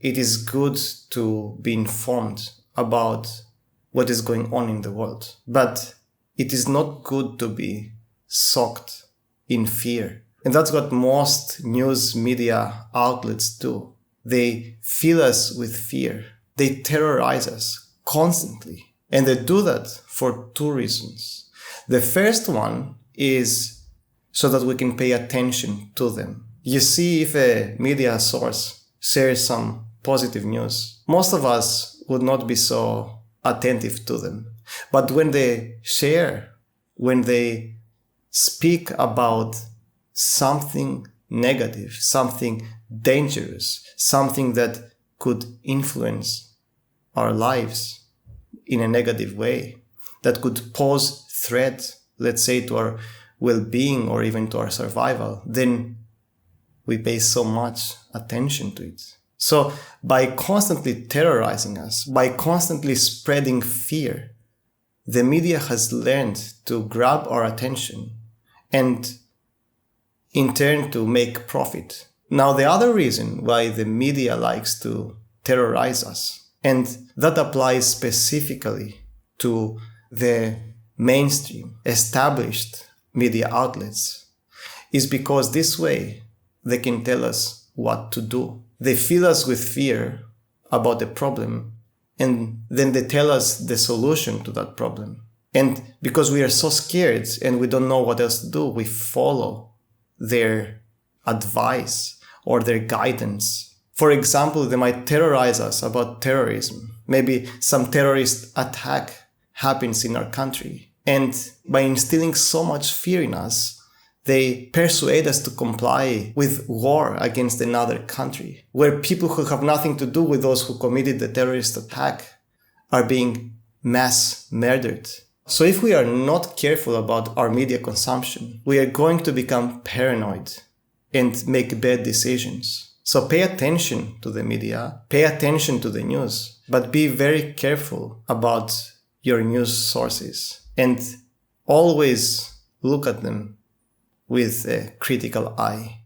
it is good to be informed about what is going on in the world. But it is not good to be soaked in fear. And that's what most news media outlets do. They fill us with fear. They terrorize us constantly. And they do that for two reasons. The first one is so that we can pay attention to them. You see, if a media source shares some positive news, most of us would not be so attentive to them. But when they share, when they speak about something negative, something dangerous, something that could influence our lives in a negative way, that could pose threat, let's say, to our well-being or even to our survival, then we pay so much attention to it. So by constantly terrorizing us, by constantly spreading fear, the media has learned to grab our attention and in turn to make profit. Now, the other reason why the media likes to terrorize us, and that applies specifically to the mainstream, established media outlets, is because this way they can tell us what to do. They fill us with fear about the problem, and then they tell us the solution to that problem. And because we are so scared and we don't know what else to do, we follow their advice or their guidance. For example, they might terrorize us about terrorism. Maybe some terrorist attack happens in our country. And by instilling so much fear in us, they persuade us to comply with war against another country, where people who have nothing to do with those who committed the terrorist attack are being mass murdered. So if we are not careful about our media consumption, we are going to become paranoid and make bad decisions. So pay attention to the media, pay attention to the news, but be very careful about your news sources and always look at them with a critical eye.